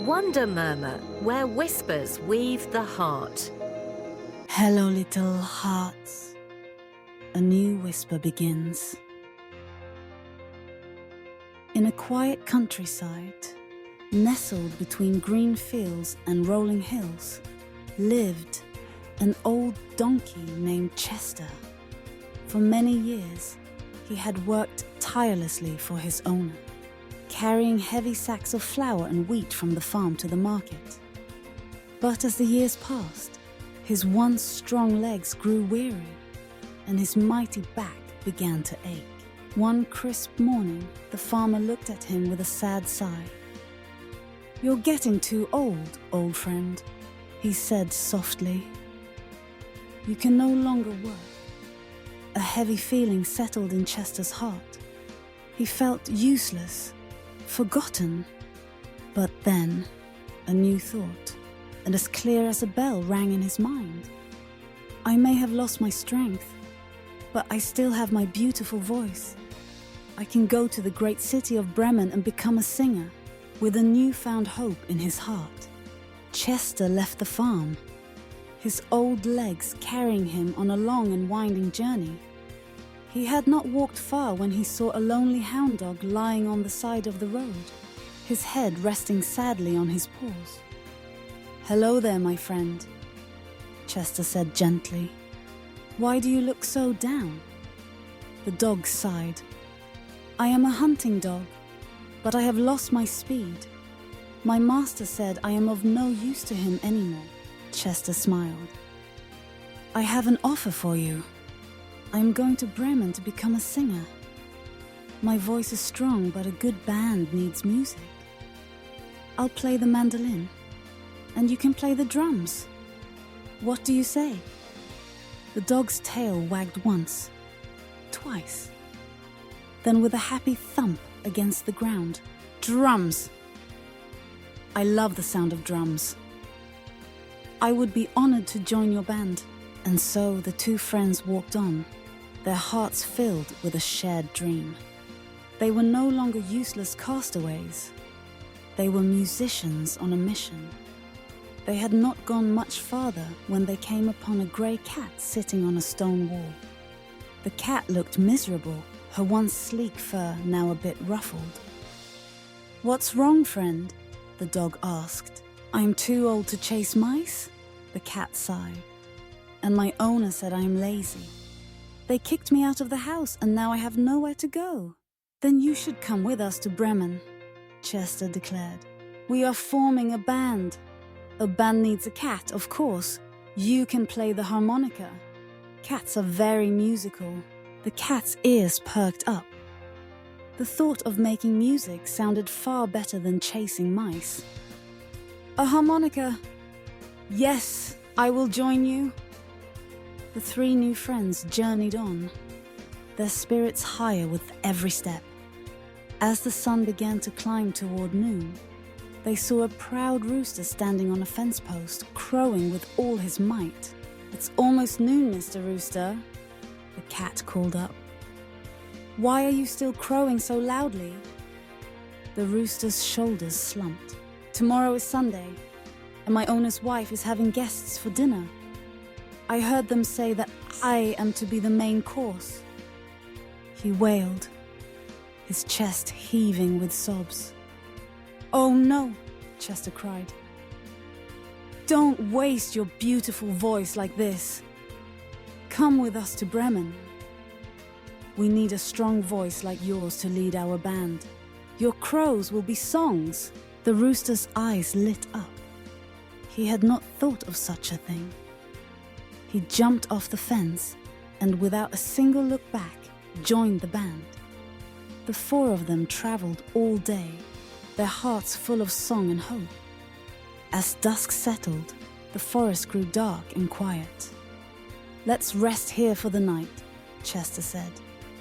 Wonder Murmur, where whispers weave the heart. Hello, little hearts. A new whisper begins. In a quiet countryside, nestled between green fields and rolling hills, lived an old donkey named Chester. For many years, he had worked tirelessly for his owner, carrying heavy sacks of flour and wheat from the farm to the market. But as the years passed, his once strong legs grew weary, and his mighty back began to ache. One crisp morning, the farmer looked at him with a sad sigh. "You're getting too old friend," he said softly. "You can no longer work." A heavy feeling settled in Chester's heart. He felt useless, forgotten. But then, a new thought, and as clear as a bell, rang in his mind. "I may have lost my strength, but I still have my beautiful voice. I can go to the great city of Bremen and become a singer." With a newfound hope in his heart, Chester left the farm, his old legs carrying him on a long and winding journey. He had not walked far when he saw a lonely hound dog lying on the side of the road, his head resting sadly on his paws. "Hello there, my friend," Chester said gently. "Why do you look so down?" The dog sighed. "I am a hunting dog, but I have lost my speed. My master said I am of no use to him anymore." Chester smiled. "I have an offer for you. I am going to Bremen to become a singer. My voice is strong, but a good band needs music. I'll play the mandolin, and you can play the drums. What do you say?" The dog's tail wagged once, twice, then with a happy thump against the ground. "Drums! I love the sound of drums. I would be honored to join your band." And so the two friends walked on, their hearts filled with a shared dream. They were no longer useless castaways. They were musicians on a mission. They had not gone much farther when they came upon a grey cat sitting on a stone wall. The cat looked miserable, her once sleek fur now a bit ruffled. "What's wrong, friend?" the dog asked. "I'm too old to chase mice," the cat sighed. "And my owner said I'm lazy. They kicked me out of the house and now I have nowhere to go." "Then you should come with us to Bremen," Chester declared. "We are forming a band. A band needs a cat, of course. You can play the harmonica. Cats are very musical." The cat's ears perked up. The thought of making music sounded far better than chasing mice. "A harmonica! Yes, I will join you." The three new friends journeyed on, their spirits higher with every step. As the sun began to climb toward noon, they saw a proud rooster standing on a fence post, crowing with all his might. "It's almost noon, Mr. Rooster," the cat called up. "Why are you still crowing so loudly?" The rooster's shoulders slumped. "Tomorrow is Sunday, and my owner's wife is having guests for dinner. I heard them say that I am to be the main course." He wailed, his chest heaving with sobs. "Oh no," Chester cried. "Don't waste your beautiful voice like this. Come with us to Bremen. We need a strong voice like yours to lead our band. Your crows will be songs." The rooster's eyes lit up. He had not thought of such a thing. He jumped off the fence and, without a single look back, joined the band. The four of them traveled all day, their hearts full of song and hope. As dusk settled, the forest grew dark and quiet. "Let's rest here for the night," Chester said.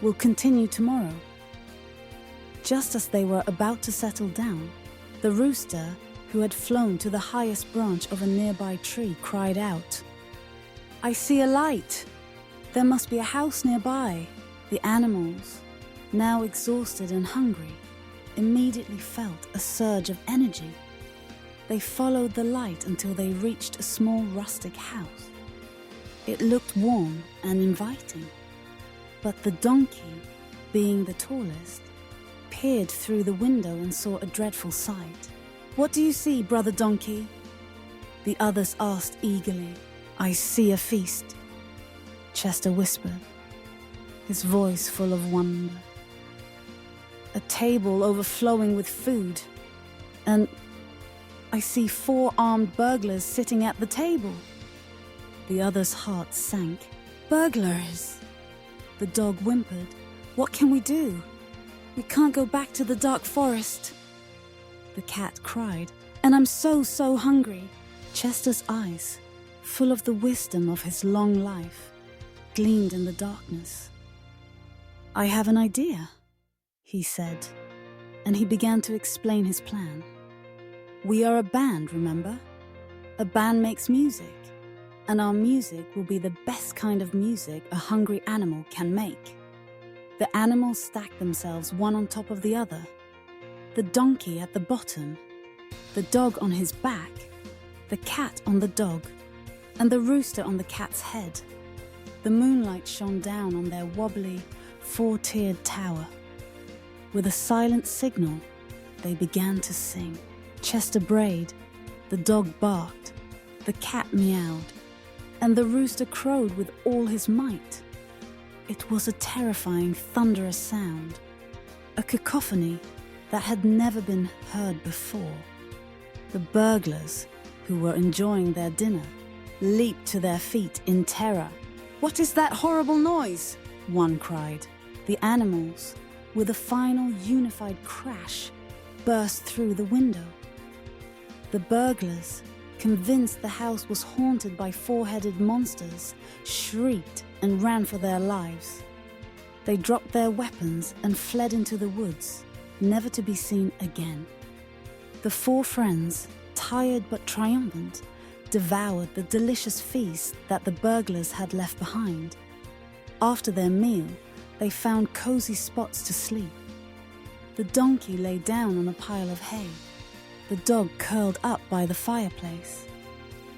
"We'll continue tomorrow." Just as they were about to settle down, the rooster, who had flown to the highest branch of a nearby tree, cried out, "I see a light! There must be a house nearby." The animals, now exhausted and hungry, immediately felt a surge of energy. They followed the light until they reached a small rustic house. It looked warm and inviting, but the donkey, being the tallest, peered through the window and saw a dreadful sight. "What do you see, brother donkey?" The others asked eagerly. "I see a feast," Chester whispered, his voice full of wonder. "A table overflowing with food, and I see 4 armed burglars sitting at the table." The others' hearts sank. "Burglars!" The dog whimpered. "What can we do? We can't go back to the dark forest." The cat cried, "And I'm so hungry." Chester's eyes, full of the wisdom of his long life, gleamed in the darkness. "I have an idea," he said, and he began to explain his plan. "We are a band, remember? A band makes music, and our music will be the best kind of music a hungry animal can make." The animals stacked themselves one on top of the other. The donkey at the bottom, the dog on his back, the cat on the dog, and the rooster on the cat's head. The moonlight shone down on their wobbly, 4-tiered tower. With a silent signal, they began to sing. Chester brayed, the dog barked, the cat meowed, and the rooster crowed with all his might. It was a terrifying, thunderous sound, a cacophony that had never been heard before. The burglars, who were enjoying their dinner, leaped to their feet in terror. "What is that horrible noise?" one cried. The animals, with a final unified crash, burst through the window. The burglars, convinced the house was haunted by 4-headed monsters, shrieked and ran for their lives. They dropped their weapons and fled into the woods, never to be seen again. The 4 friends, tired but triumphant, devoured the delicious feast that the burglars had left behind. After their meal, they found cozy spots to sleep. The donkey lay down on a pile of hay. The dog curled up by the fireplace.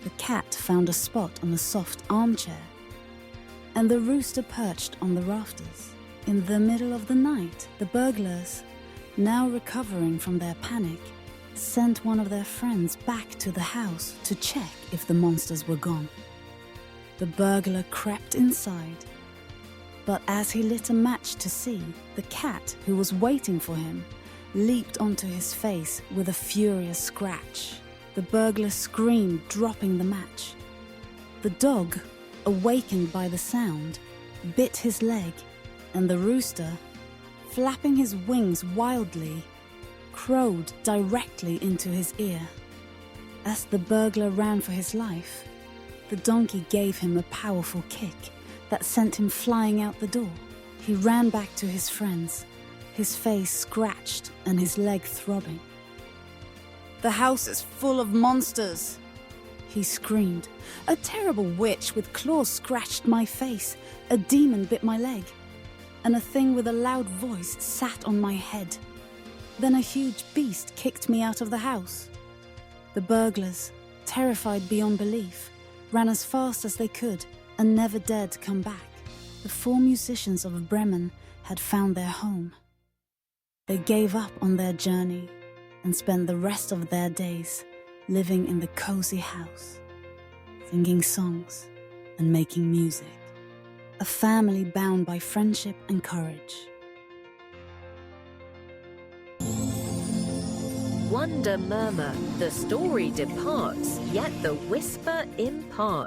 The cat found a spot on a soft armchair. And the rooster perched on the rafters. In the middle of the night, the burglars, now recovering from their panic, sent one of their friends back to the house to check if the monsters were gone. The burglar crept inside, but as he lit a match to see, the cat, who was waiting for him, leaped onto his face with a furious scratch. The burglar screamed, dropping the match. The dog, awakened by the sound, bit his leg, and the rooster, flapping his wings wildly, crowed directly into his ear. As the burglar ran for his life, the donkey gave him a powerful kick that sent him flying out the door. He ran back to his friends, his face scratched and his leg throbbing. "The house is full of monsters," he screamed. "A terrible witch with claws scratched my face, a demon bit my leg, and a thing with a loud voice sat on my head. Then a huge beast kicked me out of the house." The burglars, terrified beyond belief, ran as fast as they could and never dared to come back. The 4 musicians of Bremen had found their home. They gave up on their journey and spent the rest of their days living in the cozy house, singing songs and making music. A family bound by friendship and courage. Wonder murmur, the story departs, yet the whisper imparts.